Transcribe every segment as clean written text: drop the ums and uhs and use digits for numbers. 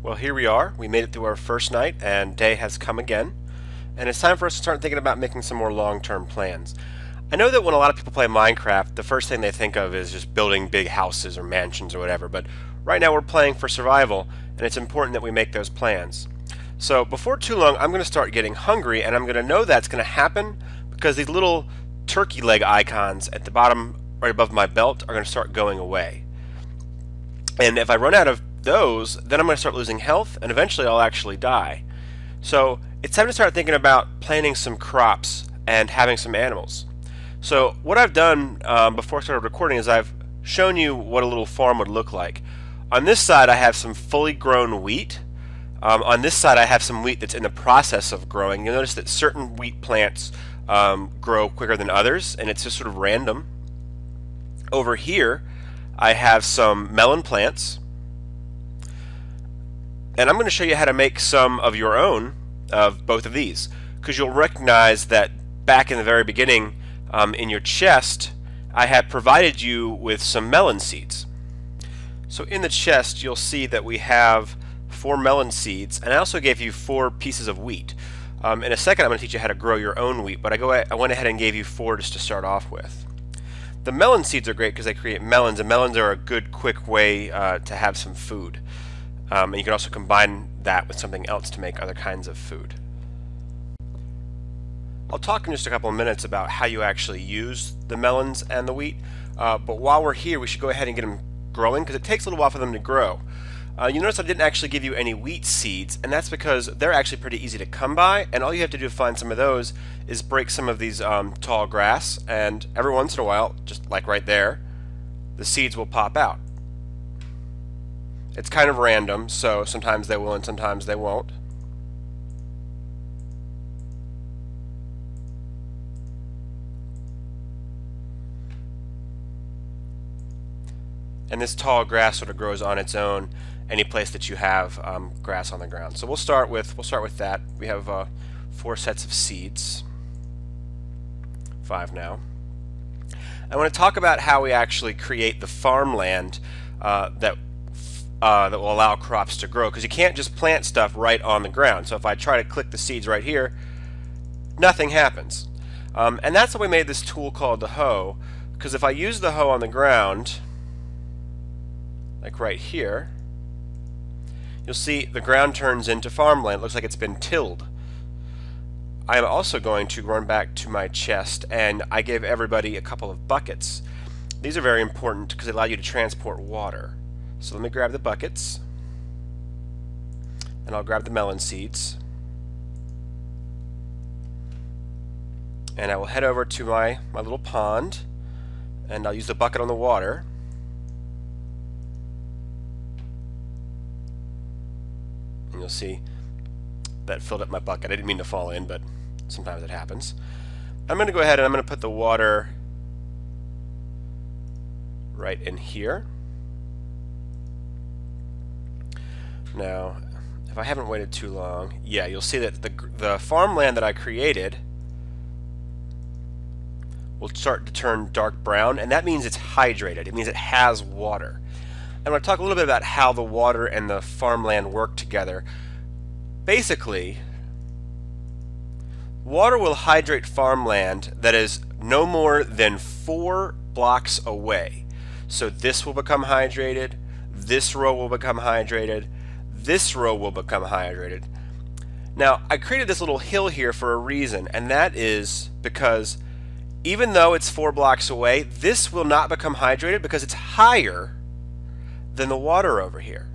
Well, here we are. We made it through our first night, and day has come again. And it's time for us to start thinking about making some more long-term plans. I know that when a lot of people play Minecraft, the first thing they think of is just building big houses or mansions or whatever, but right now we're playing for survival, and it's important that we make those plans. So before too long, I'm going to start getting hungry, and I'm going to know that's going to happen because these little turkey leg icons at the bottom right above my belt are going to start going away. And if I run out of those, then I'm going to start losing health, and eventually I'll actually die. So it's time to start thinking about planting some crops and having some animals. So what I've done before I started recording is I've shown you what a little farm would look like. On this side I have some fully grown wheat. On this side I have some wheat that's in the process of growing. You'll notice that certain wheat plants grow quicker than others, and it's just sort of random. Over here I have some melon plants, and I'm going to show you how to make some of your own of both of these, because you'll recognize that back in the very beginning in your chest I had provided you with some melon seeds. So in the chest you'll see that we have 4 melon seeds, and I also gave you 4 pieces of wheat. In a second I'm going to teach you how to grow your own wheat, but I went ahead and gave you 4 just to start off with. The melon seeds are great because they create melons, and melons are a good quick way to have some food. And you can also combine that with something else to make other kinds of food. I'll talk in just a couple of minutes about how you actually use the melons and the wheat, but while we're here we should go ahead and get them growing because it takes a little while for them to grow. You notice I didn't actually give you any wheat seeds, and that's because they're actually pretty easy to come by, and all you have to do to find some of those is break some of these tall grass, and every once in a while, just like right there, the seeds will pop out. It's kind of random, so sometimes they will and sometimes they won't. And this tall grass sort of grows on its own any place that you have grass on the ground. So we'll start with that. We have 4 sets of seeds, 5 now. I want to talk about how we actually create the farmland that will allow crops to grow, because you can't just plant stuff right on the ground. So if I try to click the seeds right here, nothing happens. And that's why we made this tool called the hoe, because if I use the hoe on the ground, like right here, you'll see the ground turns into farmland. It looks like it's been tilled. I am also going to run back to my chest, and I gave everybody a couple of buckets. These are very important because they allow you to transport water. So let me grab the buckets, and I'll grab the melon seeds, and I will head over to my little pond, and I'll use the bucket on the water. And you'll see that filled up my bucket. I didn't mean to fall in, but sometimes it happens. I'm going to go ahead and I'm going to put the water right in here. Now, if I haven't waited too long, yeah, you'll see that the farmland that I created will start to turn dark brown, and that means it's hydrated. It means it has water. I'm going to talk a little bit about how the water and the farmland work together. Basically, water will hydrate farmland that is no more than 4 blocks away. So this will become hydrated, this row will become hydrated, this row will become hydrated. Now, I created this little hill here for a reason, and that is because even though it's 4 blocks away, this will not become hydrated because it's higher than the water over here.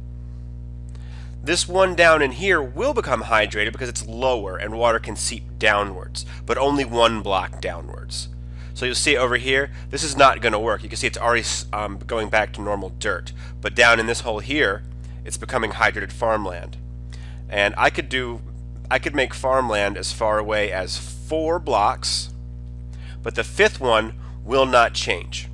This one down in here will become hydrated because it's lower and water can seep downwards, but only 1 block downwards. So you'll see over here, this is not going to work. You can see it's already going back to normal dirt, but down in this hole here, it's becoming hydrated farmland. And I could make farmland as far away as 4 blocks, but the 5th one will not change.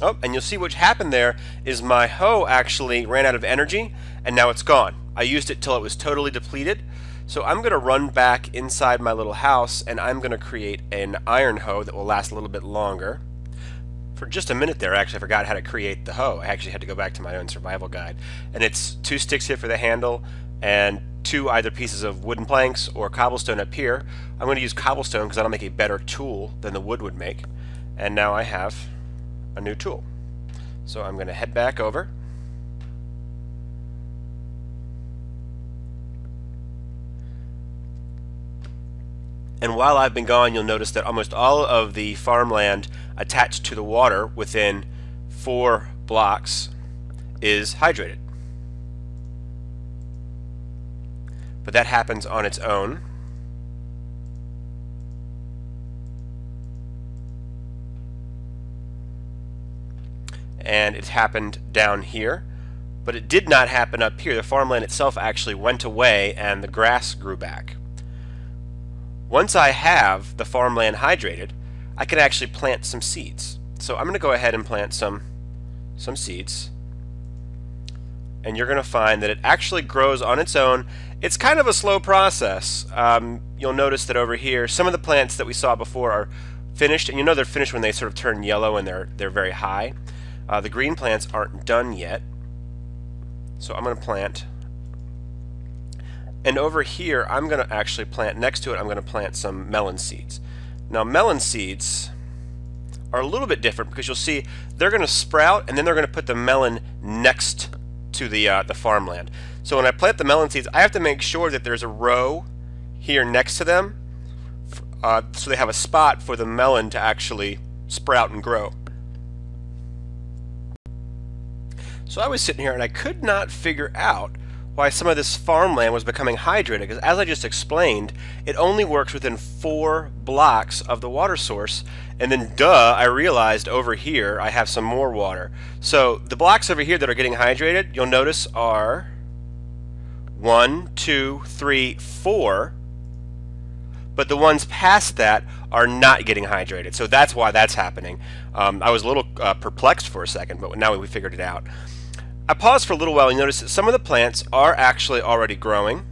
Oh, and you'll see what happened there is my hoe actually ran out of energy, and now it's gone. I used it till it was totally depleted, So I'm going to run back inside my little house and I'm going to create an iron hoe that will last a little bit longer. For just a minute there, actually, I forgot how to create the hoe. I actually had to go back to my own survival guide. And it's 2 sticks here for the handle and 2 either pieces of wooden planks or cobblestone up here. I'm going to use cobblestone because that'll make a better tool than the wood would make. And now I have a new tool. So I'm going to head back over. And while I've been gone, you'll notice that almost all of the farmland attached to the water within 4 blocks is hydrated. But that happens on its own. And it happened down here, but it did not happen up here. The farmland itself actually went away and the grass grew back. Once I have the farmland hydrated, I can actually plant some seeds. So I'm going to go ahead and plant some seeds. And you're going to find that it actually grows on its own. It's kind of a slow process. You'll notice that over here, some of the plants that we saw before are finished, and you know they're finished when they sort of turn yellow and they're very high. The green plants aren't done yet. So I'm going to plant. And over here, I'm going to actually plant, next to it, I'm going to plant some melon seeds. Now, melon seeds are a little bit different because you'll see they're going to sprout and then they're going to put the melon next to the farmland. So when I plant the melon seeds, I have to make sure that there's a row here next to them so they have a spot for the melon to actually sprout and grow. So I was sitting here and I could not figure out why some of this farmland was becoming hydrated, because as I just explained, it only works within 4 blocks of the water source, and then I realized over here I have some more water. So the blocks over here that are getting hydrated, you'll notice are 1, 2, 3, 4, but the ones past that are not getting hydrated. So that's why that's happening. I was a little perplexed for a second, but now we figured it out. I paused for a little while and noticed that some of the plants are actually already growing.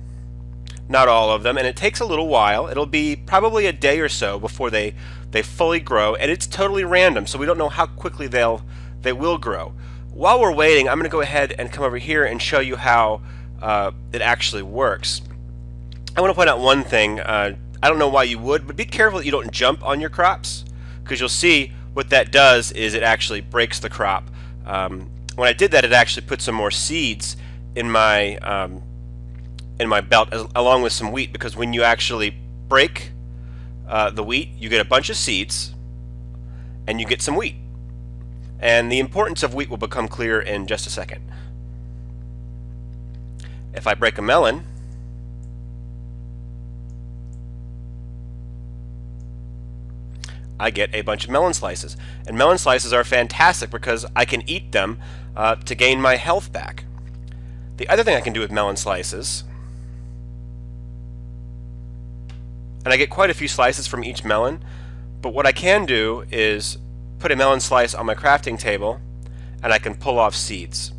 Not all of them, and it takes a little while. It'll be probably a day or so before they fully grow, and it's totally random, so we don't know how quickly they will grow. While we're waiting, I'm going to go ahead and come over here and show you how it actually works. I want to point out one thing. I don't know why you would, but be careful that you don't jump on your crops, because you'll see what that does is it actually breaks the crop. When I did that, it actually put some more seeds in my belt along with some wheat, because when you actually break the wheat, you get a bunch of seeds and you get some wheat. And the importance of wheat will become clear in just a second. If I break a melon, I get a bunch of melon slices. And melon slices are fantastic because I can eat them to gain my health back. The other thing I can do with melon slices, and I get quite a few slices from each melon, but what I can do is put a melon slice on my crafting table and I can pull off seeds.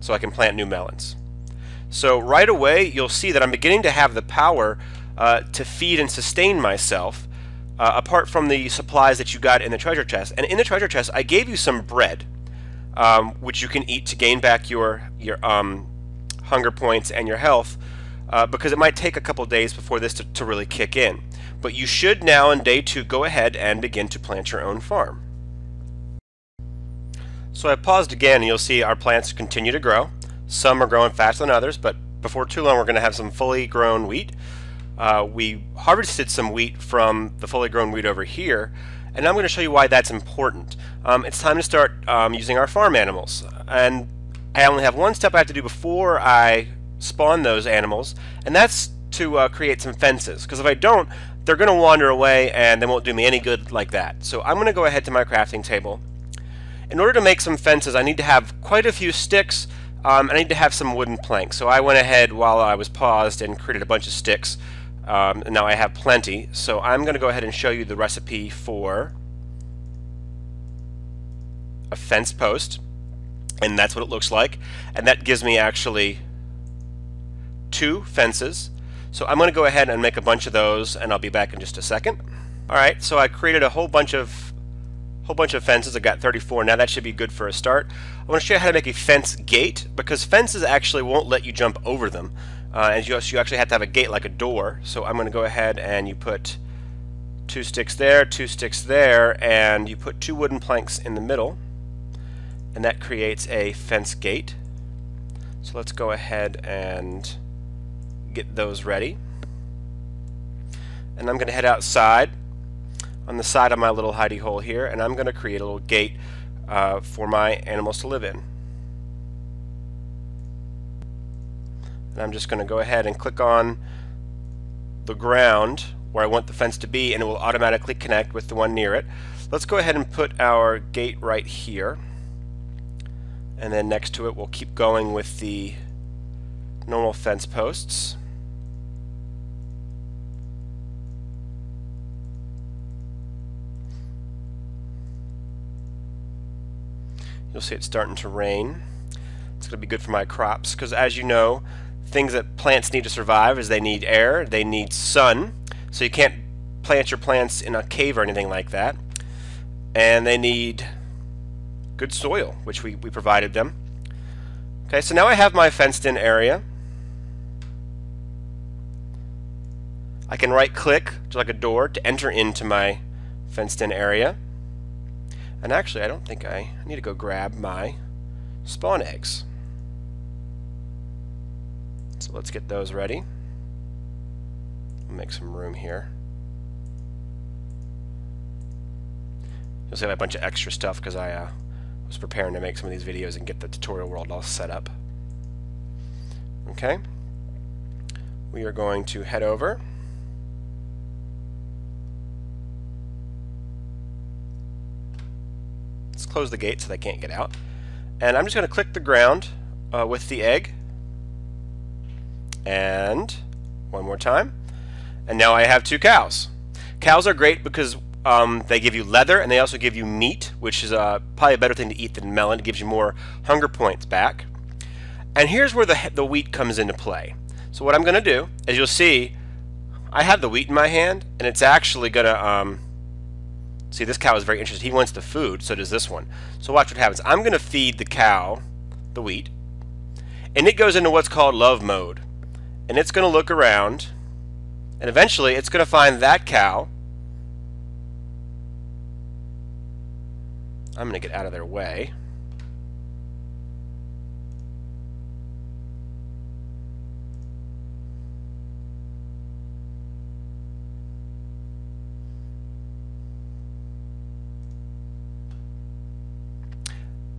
So I can plant new melons. So right away you'll see that I'm beginning to have the power to feed and sustain myself apart from the supplies that you got in the treasure chest. And in the treasure chest I gave you some bread which you can eat to gain back your hunger points and your health because it might take a couple days before this to really kick in. But you should now in day 2 go ahead and begin to plant your own farm. So I paused again and you'll see our plants continue to grow. Some are growing faster than others, but before too long we're going to have some fully grown wheat. We harvested some wheat from the fully grown wheat over here, and I'm going to show you why that's important. It's time to start using our farm animals, and I only have one step I have to do before I spawn those animals, and that's to create some fences, because if I don't, they're going to wander away and they won't do me any good like that. So I'm going to go ahead to my crafting table. In order to make some fences I need to have quite a few sticks. I need to have some wooden planks. So I went ahead while I was paused and created a bunch of sticks. And now I have plenty. So I'm going to go ahead and show you the recipe for a fence post. And that's what it looks like. And that gives me actually 2 fences. So I'm going to go ahead and make a bunch of those, and I'll be back in just a second. Alright, so I created a whole bunch of fences. I got 34 now. That should be good for a start. I want to show you how to make a fence gate, because fences actually won't let you jump over them. And you actually have to have a gate like a door. So I'm going to go ahead and you put 2 sticks there, 2 sticks there, and you put 2 wooden planks in the middle, and that creates a fence gate. So let's go ahead and get those ready. And I'm going to head outside on the side of my little hidey hole here, and I'm going to create a little gate for my animals to live in. And I'm just going to go ahead and click on the ground where I want the fence to be, and it will automatically connect with the one near it. Let's go ahead and put our gate right here, and then next to it we'll keep going with the normal fence posts. You'll see it's starting to rain. It's going to be good for my crops, because as you know, things that plants need to survive is they need air, they need sun, so you can't plant your plants in a cave or anything like that, and they need good soil, which we provided them. Okay, so now I have my fenced in area. I can right click, just like a door, to enter into my fenced in area. And actually, I don't think I need to go grab my spawn eggs. So let's get those ready. Make some room here. You'll see I have a bunch of extra stuff because I was preparing to make some of these videos and get the tutorial world all set up. Okay. We are going to head over. Let's close the gate so they can't get out. And I'm just going to click the ground with the egg. And one more time. And now I have 2 cows. Cows are great because they give you leather, and they also give you meat, which is probably a better thing to eat than melon. It gives you more hunger points back. And here's where the wheat comes into play. So what I'm going to do, as you'll see, I have the wheat in my hand, and it's actually going to... see, this cow is very interested. He wants the food, so does this one. So watch what happens. I'm going to feed the cow the wheat, and it goes into what's called love mode. And it's going to look around, and eventually it's going to find that cow. I'm going to get out of their way.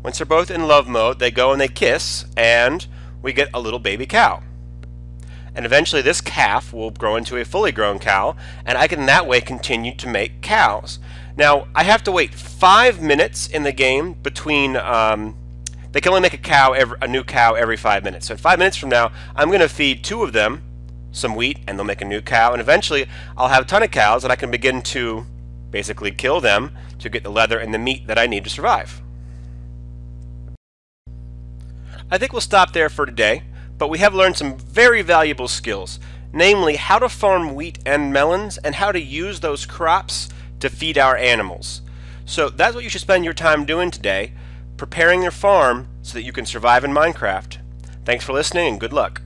Once they're both in love mode, they go and they kiss, and we get a little baby cow. And eventually this calf will grow into a fully grown cow, and I can that way continue to make cows. Now, I have to wait 5 minutes in the game between, they can only make a new cow every 5 minutes. So in 5 minutes from now, I'm going to feed 2 of them some wheat, and they'll make a new cow, and eventually I'll have a ton of cows, and I can begin to basically kill them to get the leather and the meat that I need to survive. I think we'll stop there for today, but we have learned some very valuable skills, namely how to farm wheat and melons and how to use those crops to feed our animals. So that's what you should spend your time doing today, preparing your farm so that you can survive in Minecraft. Thanks for listening and good luck.